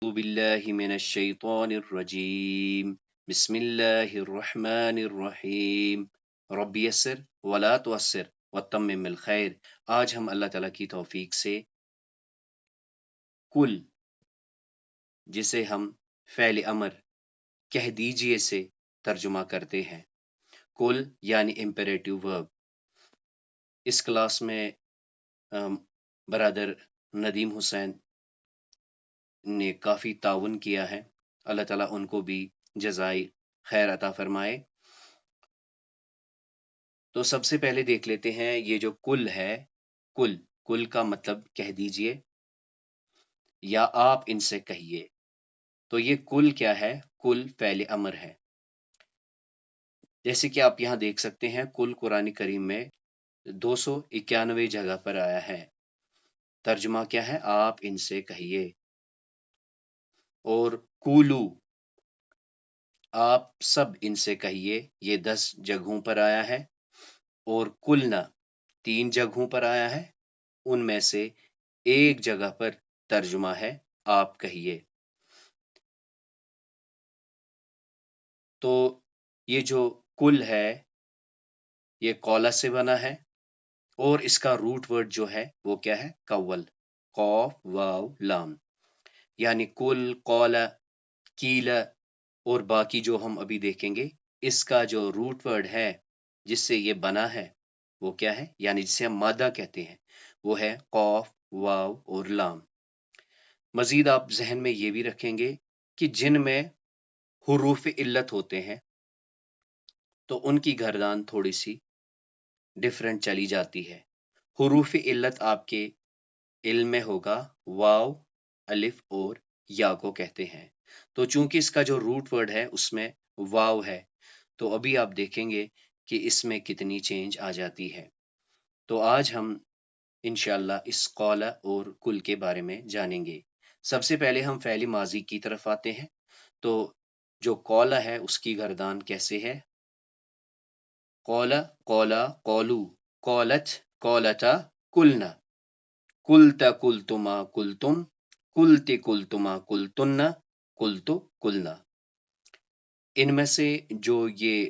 باللہ من الشیطان الرجیم بسم اللہ الرحمن الرحیم رب یسر ولا تعسر وتمم الخیر۔ آج ہم اللہ تعالیٰ کی توفیق سے کل، جسے ہم فعل امر کہہ دیجئے سے ترجمہ کرتے ہیں، کل یعنی امپیریٹیو ورب۔ اس کلاس میں برادر ندیم حسین نے کافی تعاون کیا ہے، اللہ تعالیٰ ان کو بھی جزائے خیر عطا فرمائے۔ تو سب سے پہلے دیکھ لیتے ہیں یہ جو کل ہے، کل کا مطلب کہہ دیجئے یا آپ ان سے کہیے۔ تو یہ کل کیا ہے؟ کل فعل امر ہے۔ جیسے کہ آپ یہاں دیکھ سکتے ہیں کل قرآن کریم میں 291 جگہ پر آیا ہے۔ ترجمہ کیا ہے؟ آپ ان سے کہیے۔ اور کولو، آپ سب ان سے کہیے، یہ 10 جگہوں پر آیا ہے۔ اور کلنا 3 جگہوں پر آیا ہے، ان میں سے ایک جگہ پر ترجمہ ہے آپ کہیے۔ تو یہ جو کل ہے یہ قولا سے بنا ہے، اور اس کا روٹ ورڈ جو ہے وہ کیا ہے؟ کول، قاف واو لام، یعنی کل، قولا، کیلا اور باقی جو ہم ابھی دیکھیں گے، اس کا جو روٹ ورڈ ہے جس سے یہ بنا ہے وہ کیا ہے؟ یعنی جسے ہم مادہ کہتے ہیں، وہ ہے قاف واو اور لام۔ مزید آپ ذہن میں یہ بھی رکھیں گے کہ جن میں حروف علت ہوتے ہیں تو ان کی گردان تھوڑی سی ڈیفرنٹ چلی جاتی ہے۔ حروف علت آپ کے علم میں ہوگا واو، الف اور یا کو کہتے ہیں۔ تو چونکہ اس کا جو روٹ ورڈ ہے اس میں واو ہے، تو ابھی آپ دیکھیں گے کہ اس میں کتنی چینج آ جاتی ہے۔ تو آج ہم انشاءاللہ اس قولا اور کل کے بارے میں جانیں گے۔ سب سے پہلے ہم فعل ماضی کی طرف آتے ہیں۔ تو جو قولا ہے اس کی گردان کیسے ہے؟ قولا، قولا، قولو، قولت، قولتا، کلنا، کلتا، کلتما، کلتم، کلتی، کلتما، کلتن، کلتو، کلنا۔ ان میں سے جو یہ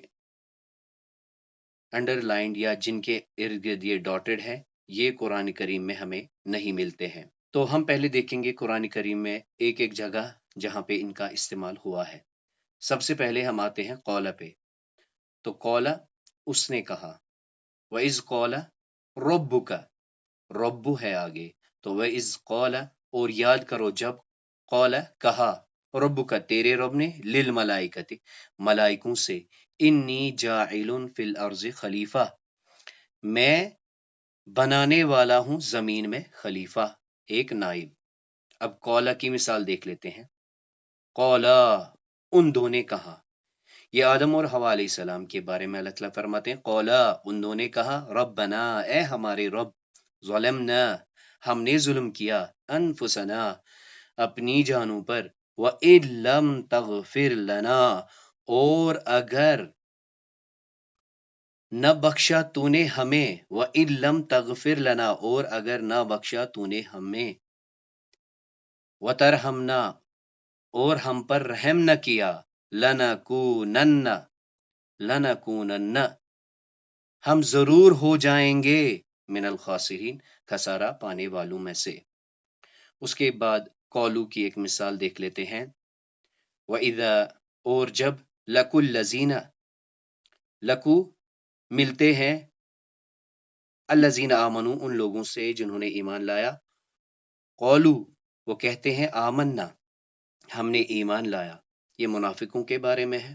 انڈر لائنڈ یا جن کے ارد گرد یہ ڈاٹڈ ہے، یہ قرآن کریم میں ہمیں نہیں ملتے ہیں۔ تو ہم پہلے دیکھیں گے قرآن کریم میں ایک ایک جگہ جہاں پہ ان کا استعمال ہوا ہے۔ سب سے پہلے ہم آتے ہیں قولا پہ۔ تو قولا، اس نے کہا۔ وَإِذْ قَالَ رَبُّكَ، رب ہے آگے، تو وَإِذْ قَالَ، اور یاد کرو جب قَالَ کہا، ربک تیرے رب نے، للملائکۃ ملائکوں سے، انی جاعل فی الارض خلیفہ، میں بنانے والا ہوں زمین میں خلیفہ، ایک نائب۔ اب قولا کی مثال دیکھ لیتے ہیں۔ قولا، انہوں نے کہا۔ یہ آدم اور حوا علیہ السلام کے بارے میں اللہ تعالیٰ فرماتے ہیں قولا، انہوں نے کہا، ربنا، اے ہمارے رب، ظلمنا، ہم نے ظلم کیا، انفسنا، اپنی جانوں پر، وَإِن لَّمْ تَغْفِرْ لَنَا، اور اگر نہ بخشا تو نے ہمیں، وَإِن لَّمْ تَغْفِرْ لَنَا، اور اگر نہ بخشا تو نے ہمیں، وَتَرْحَمْنَا، اور ہم پر رحم نہ کیا، لَنَكُونَنَّ، لَنَكُونَنَّ، ہم ضرور ہو جائیں گے، من الخاسرین، خسارہ پانے والوں میں سے۔ اس کے بعد قولو کی ایک مثال دیکھ لیتے ہیں۔ وَإِذَا، اور جب، لَقُوا الَّذِينَ، لَقُوا ملتے ہیں، الَّذِينَ آمَنُوا ان لوگوں سے جنہوں نے ایمان لایا، قولو وہ کہتے ہیں، آمنا، ہم نے ایمان لایا، یہ منافقوں کے بارے میں ہے۔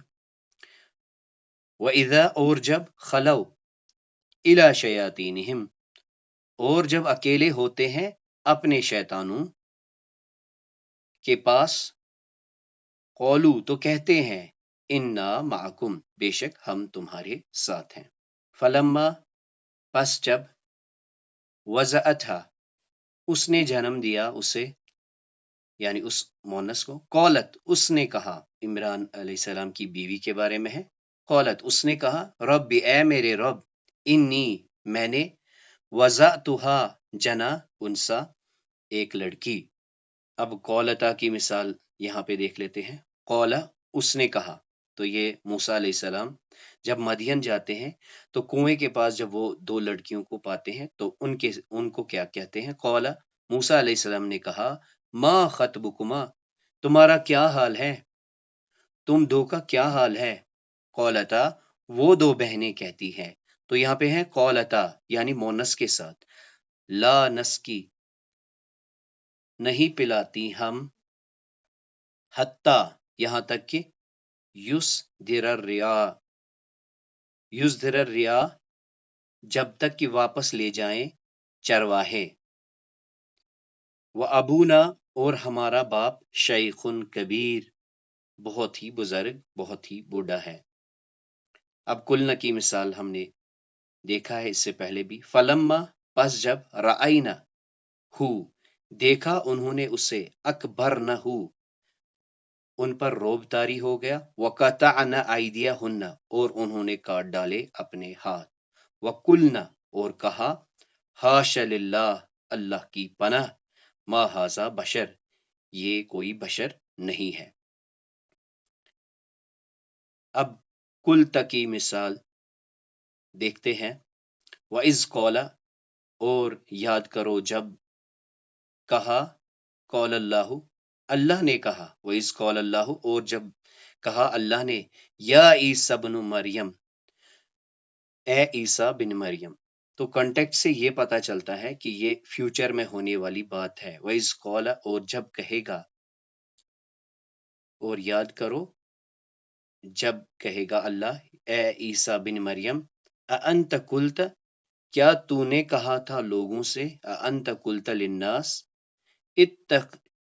وَإِذَا، اور جب، خَلَوْا إِلَى شَيَاطِينِهِمْ، اور جب اکیلے ہوتے ہیں اپنے شیطانوں کے پاس، قولو تو کہتے ہیں، انا معکم، بے شک ہم تمہارے ساتھ ہیں۔ فلما، پس جب، وضعتھا، اس نے جنم دیا اسے، یعنی اس مونس کو، قولت، اس نے کہا، عمران علیہ السلام کی بیوی کے بارے میں ہے، قولت، اس نے کہا، رب، اے میرے رب، انی، میں نے، وضعتھا، جنا، انسا، ایک لڑکی، اب قولتا کی مثال یہاں پہ دیکھ لیتے ہیں. قولا اس نے کہا. تو یہ موسیٰ علیہ السلام جب مدین جاتے ہیں تو کنویں کے پاس جب وہ دو لڑکیوں کو پاتے ہیں تو ان کو کیا کہتے ہیں؟ قولا موسیٰ علیہ السلام نے کہا ما خطبکما تمہارا کیا حال ہے، تم دو کا کیا حال ہے؟ قولتا وہ دو بہنیں کہتی ہیں. تو یہاں پہ ہے قولتا یعنی مونس کے ساتھ. لا نسکی نہیں پلاتی ہم، حتی یہاں تک کہ یس در الریا جب تک کہ واپس لے جائیں چرواہے. وہ ابونا اور ہمارا باپ شیخ کبیر بہت ہی بزرگ بہت ہی بوڑھا ہے. اب کلنا کی مثال ہم نے دیکھا ہے اس سے پہلے بھی. فلما پس جب رائنا ہو دیکھا انہوں نے اسے اکبر نہ ہو ان پر روب طاری ہو گیا. وقطعن ایدیہن اور انہوں نے کاٹ ڈالے اپنے ہاتھ. وقلنا اور کہا حاش للہ اللہ کی پناہ ما ھذا بشر یہ کوئی بشر نہیں ہے. اب کل کی مثال دیکھتے ہیں. وَإِذْ قَالَ اور یاد کرو جب کہا قول اللہ اللہ نے کہا. وَإِذْ قَالَ اللہ اور جب کہا اللہ نے یا عیسیٰ بن مریم اے عیسیٰ بن مریم. تو کنٹیکٹ سے یہ پتا چلتا ہے کہ یہ فیوچر میں ہونے والی بات ہے. وَإِذْ قَالَ اور جب کہے گا اور یاد کرو جب کہے گا اللہ اے عیسیٰ بن مریم اَأَنْتَ قُلْتَ کیا تو نے کہا تھا لوگوں سے اَأَنْتَ قُلْتَ لِلنَّاسِ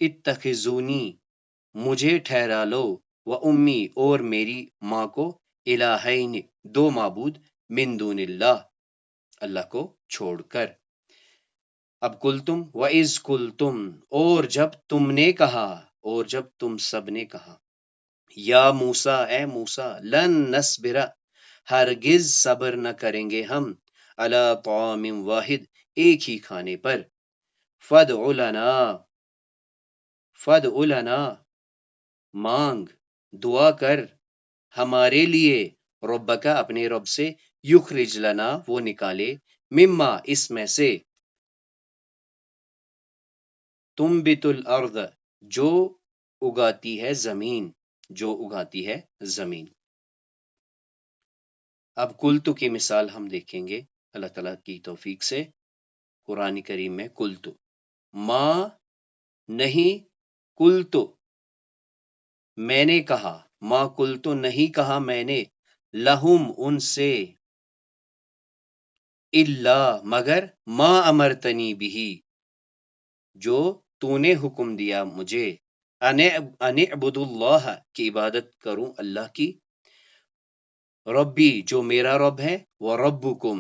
اتخذونی مجھے ٹھہرا لو و امی اور میری ماں کو الہین دو معبود من دون اللہ اللہ کو چھوڑ کر. اب کلتم وَإِذْ کلتم اور جب تم نے کہا اور جب تم سب نے کہا یا موسیٰ اے موسیٰ لن نصبر ہرگز صبر نہ کریں گے ہم علی طعام واحد ایک ہی کھانے پر. فادع لنا مانگ دعا کر ہمارے لیے ربک اپنے رب سے یخرج لنا وہ نکالے مما اس میں سے تنبت الارض جو اگاتی ہے زمین. اب کلتو کی مثال ہم دیکھیں گے اللہ تعالیٰ کی توفیق سے. قرآن کریم میں کلتو ما نہیں کلتو میں نے کہا ما کلتو نہیں کہا میں نے لہم ان سے الا مگر ما امرتنی بھی جو تو نے حکم دیا مجھے ان اعبد اللہ کی عبادت کروں اللہ کی ربی جو میرا رب ہے وہ ربکم.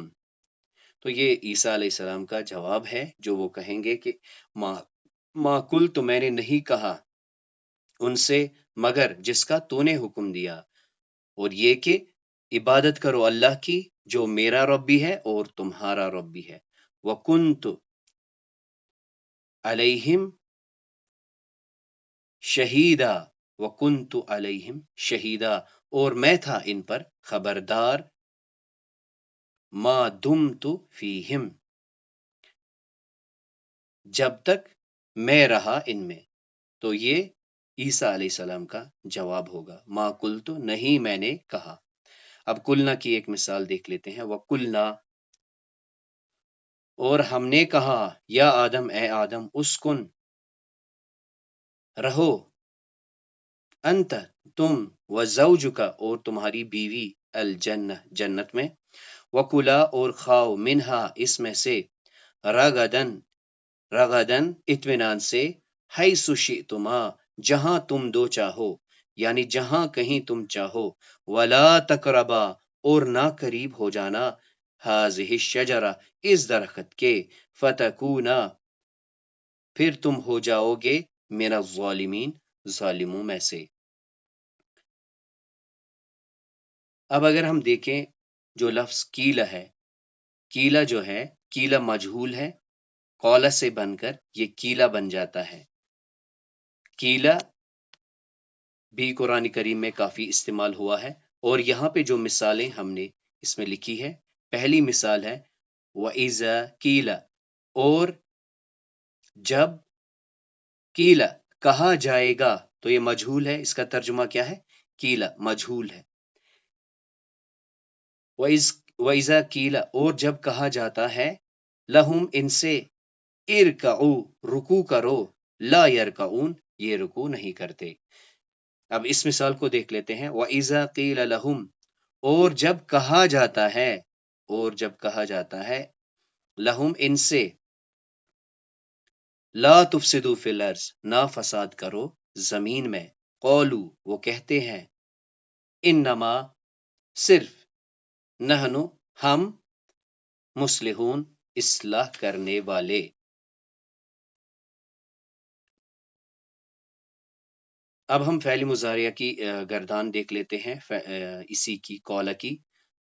تو یہ عیسیٰ علیہ السلام کا جواب ہے جو وہ کہیں گے کہ ما قلت میں نے نہیں کہا ان سے مگر جس کا تو نے حکم دیا اور یہ کہ عبادت کرو اللہ کی جو میرا رب بھی ہے اور تمہارا رب بھی ہے. وَكُنْتُ عَلَيْهِمْ شہیدا وَكُنْتُ عَلَيْهِمْ شہیدا اور میں تھا ان پر خبردار ما دمت فیہم جب تک میں رہا ان میں. تو یہ عیسیٰ علیہ السلام کا جواب ہوگا ما قلت نہیں میں نے کہا. اب کلنا کی ایک مثال دیکھ لیتے ہیں. وَقُلْنَا اور ہم نے کہا یا آدم اے آدم اسکن رہو انت تم وزوجک اور تمہاری بیوی الجنہ جنت میں وکلا اور کھاؤ منہا اس میں سے رغدن اطمینان سے حیث شئتما جہاں تم دو چاہو یعنی جہاں کہیں تم چاہو ولا تقربا اور نہ قریب ہو جانا ہذہ الشجرہ اس درخت کے فتکونا پھر تم ہو جاؤ گے من الظالمین ظالموں میں سے. اب اگر ہم دیکھیں جو لفظ کیلا ہے کیلا جو ہے کیلا مجہول ہے قولا سے بن کر یہ کیلا بن جاتا ہے. کیلا بھی قرآن کریم میں کافی استعمال ہوا ہے، اور یہاں پہ جو مثالیں ہم نے اس میں لکھی ہے، پہلی مثال ہے وَإِذَا قِيلَ، اور جب قیل کہا جائے گا، تو یہ مجہول ہے، اس کا ترجمہ کیا ہے؟ قیل مجہول ہے۔ وَإِذَا قِيلَ، اور جب کہا جاتا ہے لَهُمْ ان سے، ارکعوا رکوع کرو، لا یرکعون یہ رکوع نہیں کرتے۔ اب اس مثال کو دیکھ لیتے ہیں، وَإِذَا قِيلَ لَهُمْ، اور جب کہا جاتا ہے، اور جب کہا جاتا ہے لَهُمْ ان سے، لا تفسدوا فی الارض نہ فساد کرو زمین میں، قولو وہ کہتے ہیں، انما صرف، نحنو ہم، مصلحون اصلاح کرنے والے۔ اب ہم فعل مضارعہ کی گردان دیکھ لیتے ہیں، اسی کی قول کی،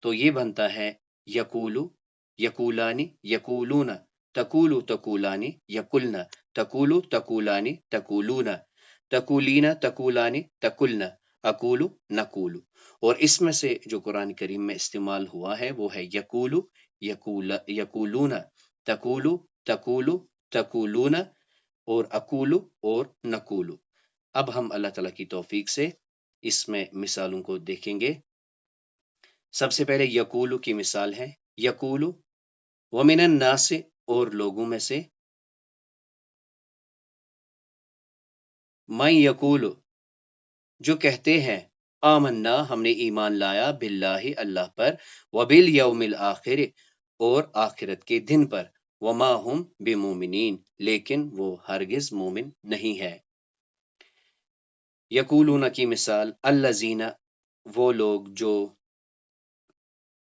تو یہ بنتا ہے یقولو، یقولانی، یقولون، تقولو تقولانی، یقلن، تقولو تقولانی، تقولون، تقولین، تقولانی، تقلن، اقولو، نقولو۔ اور اس میں سے جو قرآن کریم میں استعمال ہوا ہے وہ ہے یقولو، یقولون، تقولو، تقولو، تقولون، اور اقولو اور نقولو۔ اب ہم اللہ تعالیٰ کی توفیق سے اس میں مثالوں کو دیکھیں گے۔ سب سے پہلے یقولو کی مثال ہے، یقولو ومن الناس، اور لوگوں میں سے، من یقولو جو کہتے ہیں، آمنا ہم نے ایمان لایا، باللہ اللہ پر، وبالیوم الآخر اور آخرت کے دن پر، وما ہم بمومنین لیکن وہ ہرگز مومن نہیں ہے۔ یقولون کی مثال، الذین وہ لوگ جو،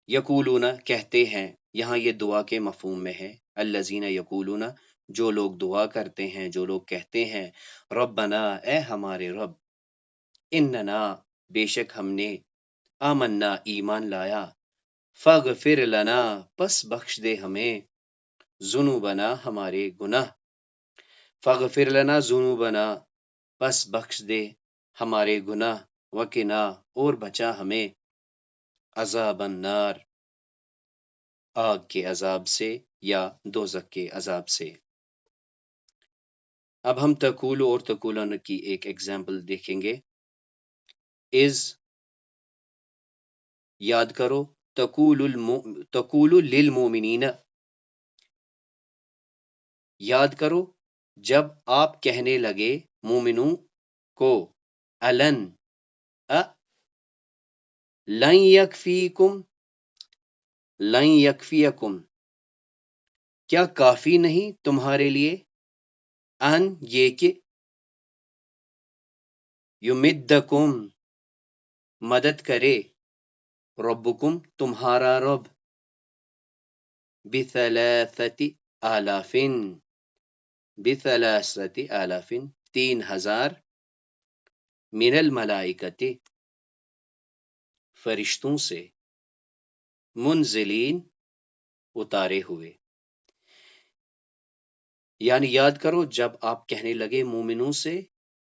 یقولون کہتے ہیں، یہاں یہ دعا کے مفہوم میں ہے، الذین یقولون جو لوگ دعا کرتے ہیں، جو لوگ کہتے ہیں، ربنا اے ہمارے رب، اننا بے شک ہم نے، آمنا ایمان لایا، فاغفر لنا پس بخش دے ہمیں، ذنوبنا ہمارے گناہ، فاغفر لنا ذنوبنا پس بخش دے ہمارے گناہ، وقنا اور بچا ہمیں، عذاب النار آگ کے عذاب سے یا دوزخ کے عذاب سے۔ اب ہم تقولو اور تقولون کی ایک ایگزامپل دیکھیں گے۔ از یاد کرو، تقول للمؤمنین یاد کرو جب آپ کہنے لگے مومنوں کو، الن لن یکفیکم، لن یکفیکم کیا کافی نہیں تمہارے لیے، ان یہ کہ، یمدکم مدد کرے، ربکم تمہارا رب، بثلاثت آلاف، بثلاثت آلاف 3000، من الملائکت فرشتوں سے، منزلین اتارے ہوئے۔ یعنی یاد کرو جب آپ کہنے لگے مومنوں سے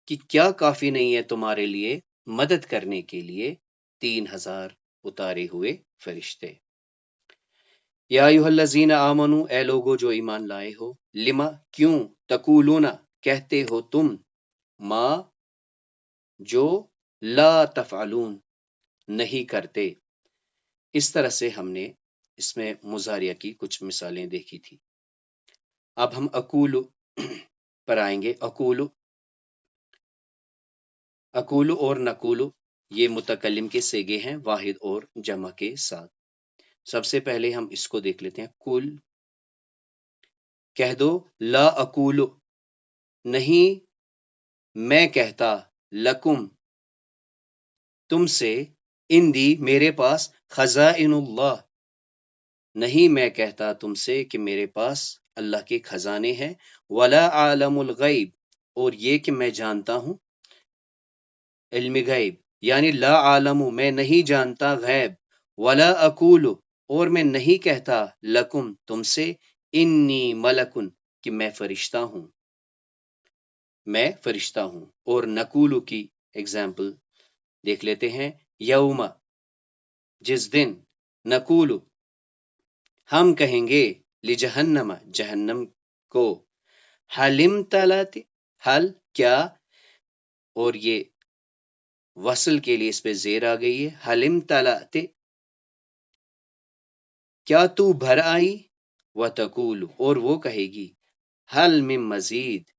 کہ کیا کافی نہیں ہے تمہارے لیے مدد کرنے کے لیے 3000 اتارے ہوئے فرشتے۔ یا ایھا الذین آمنو اے لوگو جو ایمان لائے ہو، لما کیوں، تقولون کہتے ہو تم، ما جو، لا تفعلون نہیں کرتے۔ اس طرح سے ہم نے اس میں مضارعہ کی کچھ مثالیں دیکھی تھی۔ اب ہم اقولو پر آئیں گے۔ اقولو، اقولو اور نقولو یہ متکلم کے صیغے ہیں، واحد اور جمع کے ساتھ۔ سب سے پہلے ہم اس کو دیکھ لیتے ہیں۔ کل کہہ دو، لا اقولو نہیں میں کہتا، لکم تم سے، اندی میرے پاس، خزائن اللہ نہیں میں کہتا تم سے کہ میرے پاس اللہ کے خزانے ہیں، ولا عالم الغیب اور یہ کہ میں جانتا ہوں علم غیب، یعنی لا عالم میں نہیں جانتا غیب، ولا اقول اور میں نہیں کہتا، لکم تم سے، انی ملکن کہ میں فرشتہ ہوں۔ میں فرشتہ ہوں۔ اور نقولو کی ایگزامپل دیکھ لیتے ہیں، یوم جس دن، نقولو ہم کہیں گے، لجہنم جہنم کو، حلم تلات حل کیا، اور یہ وصل کے لیے اس پہ زیر آ گئی ہے، حلم تلات کیا تو بھر آئی، وتقول اور وہ کہے گی، حل من مزید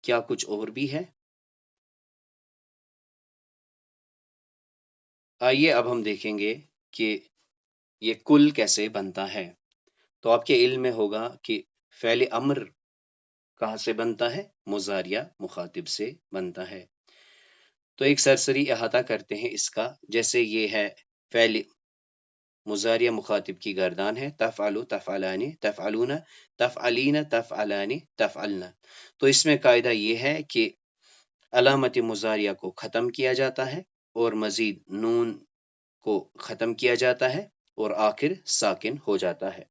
کیا کچھ اور بھی ہے۔ آئیے اب ہم دیکھیں گے کہ یہ کل کیسے بنتا ہے۔ تو آپ کے علم میں ہوگا کہ فعل امر کہاں سے بنتا ہے، مضارع مخاطب سے بنتا ہے۔ تو ایک سرسری احاطہ کرتے ہیں اس کا، جیسے یہ ہے فعل مضارع مخاطب کی گردان ہے، تفعلو تفعلان تفعلون تفعلین تفعلان تفعلن۔ تو اس میں قاعدہ یہ ہے کہ علامت مضارعہ کو ختم کیا جاتا ہے، اور مزید نون کو ختم کیا جاتا ہے، اور آخر ساکن ہو جاتا ہے۔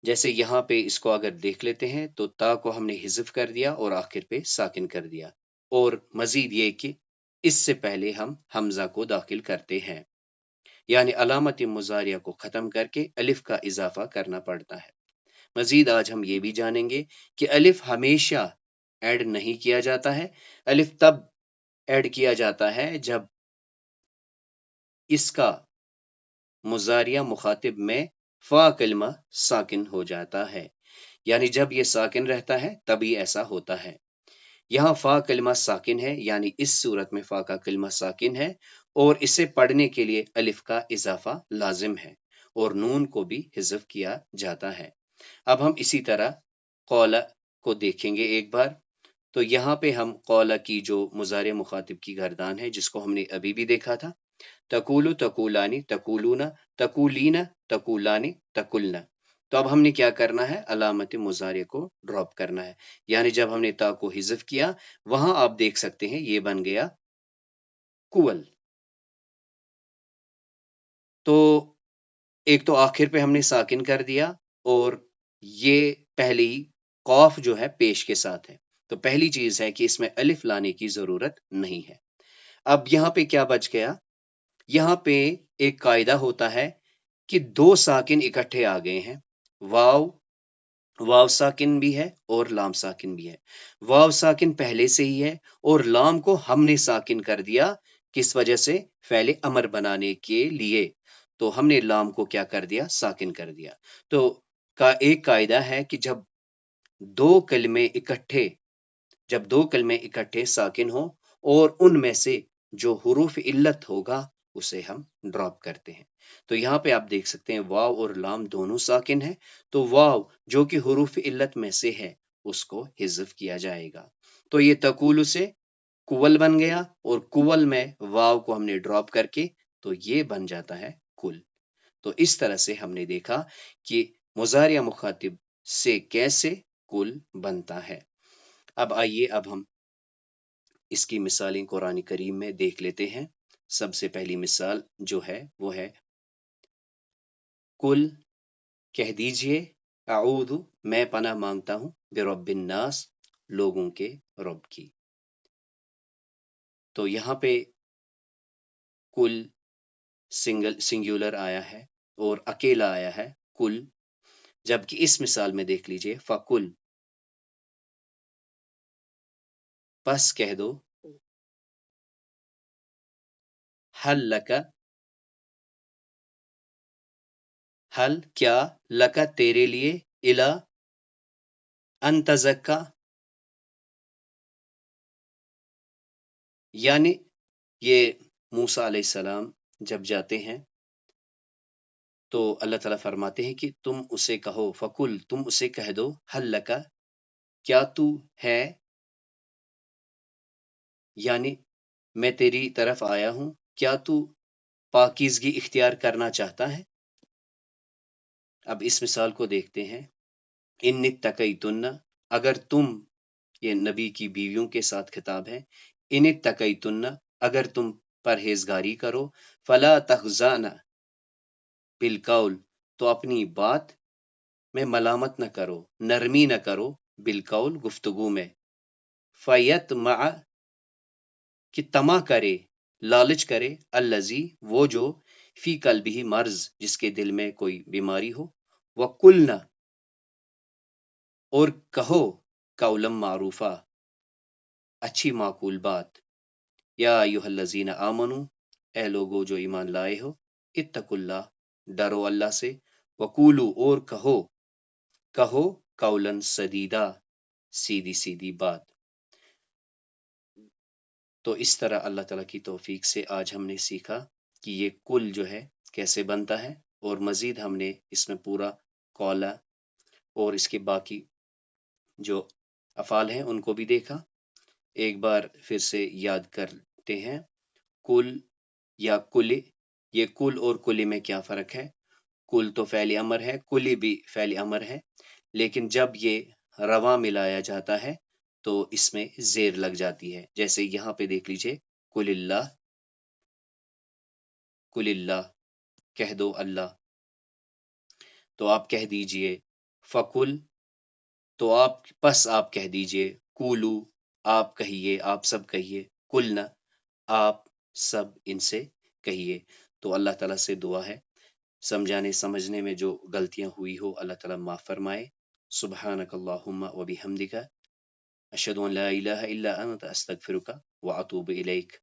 جیسے یہاں پہ اس کو اگر دیکھ لیتے ہیں تو تا کو ہم نے حذف کر دیا اور آخر پہ ساکن کر دیا، اور مزید یہ کہ اس سے پہلے ہم حمزہ کو داخل کرتے ہیں، یعنی علامت مضارعہ کو ختم کر کے الف کا اضافہ کرنا پڑتا ہے۔ مزید آج ہم یہ بھی جانیں گے کہ الف ہمیشہ ایڈ نہیں کیا جاتا ہے، الف تب ایڈ کیا جاتا ہے جب اس کا مضارعہ مخاطب میں فا کلمہ ساکن ہو جاتا ہے، یعنی جب یہ ساکن رہتا ہے تبھی ایسا ہوتا ہے۔ یہاں فا کلمہ ساکن ہے، یعنی اس صورت میں فا کا کلمہ ساکن ہے، اور اسے پڑھنے کے لیے الف کا اضافہ لازم ہے، اور نون کو بھی حذف کیا جاتا ہے۔ اب ہم اسی طرح قولا کو دیکھیں گے ایک بار۔ تو یہاں پہ ہم قولا کی جو مضارع مخاطب کی گردان ہے، جس کو ہم نے ابھی بھی دیکھا تھا، تقولو تقولانی تقولون تقولین تقولانی تقلن۔ تو اب ہم نے کیا کرنا ہے، علامت مضارع کو ڈراپ کرنا ہے، یعنی جب ہم نے تا کو حذف کیا، وہاں آپ دیکھ سکتے ہیں یہ بن گیا کول۔ تو ایک تو آخر پہ ہم نے ساکن کر دیا، اور یہ پہلی قوف جو ہے پیش کے ساتھ ہے، تو پہلی چیز ہے کہ اس میں الف لانے کی ضرورت نہیں ہے۔ اب یہاں پہ کیا بچ گیا، یہاں پہ ایک قاعدہ ہوتا ہے کہ دو ساکن اکٹھے آ گئے ہیں، واو واو ساکن بھی ہے اور لام ساکن بھی ہے۔ واو ساکن پہلے سے ہی ہے، اور لام کو ہم نے ساکن کر دیا، کس وجہ سے، فعل امر بنانے کے لیے، تو ہم نے لام کو کیا کر دیا، ساکن کر دیا۔ تو کا ایک قاعدہ ہے کہ دو کلمے اکٹھے جب دو کلمے اکٹھے ساکن ہوں، اور ان میں سے جو حروف علت ہوگا اسے ہم ڈراپ کرتے ہیں۔ تو یہاں پہ آپ دیکھ سکتے ہیں واو اور لام دونوں ساکن ہیں، تو واو جو کہ حروف علت میں سے ہے اس کو حذف کیا جائے گا۔ تو یہ تقول سے کول بن گیا، اور کول میں واو کو ہم نے ڈراپ کر کے تو یہ بن جاتا ہے کل۔ تو اس طرح سے ہم نے دیکھا کہ مضارع مخاطب سے کیسے کل بنتا ہے۔ اب آئیے اب ہم اس کی مثالیں قرآن کریم میں دیکھ لیتے ہیں۔ سب سے پہلی مثال جو ہے وہ ہے، کل کہہ دیجئے، اعوذ میں پناہ مانگتا ہوں، برب الناس لوگوں کے رب کی۔ تو یہاں پہ کل سنگولر آیا ہے اور اکیلا آیا ہے کل، جبکہ اس مثال میں دیکھ لیجئے، فکل پس کہہ دو، حل لکا حل کیا، لکا تیرے لیے، الا ان تزکا یعنی یہ موسیٰ علیہ السلام جب جاتے ہیں تو اللہ تعالیٰ فرماتے ہیں کہ تم اسے کہو، فکل تم اسے کہہ دو، حل لکا کیا تو ہے، یعنی میں تیری طرف آیا ہوں، کیا تو پاکیزگی اختیار کرنا چاہتا ہے۔ اب اس مثال کو دیکھتے ہیں، ان تقیتن اگر تم، یہ نبی کی بیویوں کے ساتھ خطاب ہے، ان تقیتن اگر تم پرہیزگاری کرو، فلا تخزان بالقول تو اپنی بات میں ملامت نہ کرو، نرمی نہ کرو، بالقول گفتگو میں، فیت کہ طمع کرے، لالچ کرے، الذی وہ جو فی قلبہ مرض جس کے دل میں کوئی بیماری ہو، وقلنا اور کہو قولا معروفا اچھی معقول بات، یا ایھا الذین آمنو اے لوگو جو ایمان لائے ہو، اتقوا اللہ ڈرو اللہ سے، وقولو اور کہو قولا سدیدا سیدھی سیدھی بات۔ تو اس طرح اللہ تعالیٰ کی توفیق سے آج ہم نے سیکھا کہ یہ کل جو ہے کیسے بنتا ہے، اور مزید ہم نے اس میں پورا قولا اور اس کے باقی جو افعال ہیں ان کو بھی دیکھا۔ ایک بار پھر سے یاد کرتے ہیں، کل یا کل، یہ کل اور کلی میں کیا فرق ہے؟ کل تو فعل امر ہے، کلی بھی فعل امر ہے، لیکن جب یہ رواں ملایا جاتا ہے تو اس میں زیر لگ جاتی ہے، جیسے یہاں پہ دیکھ لیجئے، کل اللہ، کل اللہ، کہہ دو اللہ، تو آپ کہہ دیجئے فکل، تو آپ کہہ دیجئے کولو، آپ کہیے، آپ سب کہیے، کلنا، آپ سب ان سے کہیے۔ تو اللہ تعالیٰ سے دعا ہے سمجھانے سمجھنے میں جو غلطیاں ہوئی ہو اللہ تعالیٰ معاف فرمائے۔ سبحانک اللہم و بحمدک، اشہد ان لا الہ الا انت استغفرک و اتوب الیک۔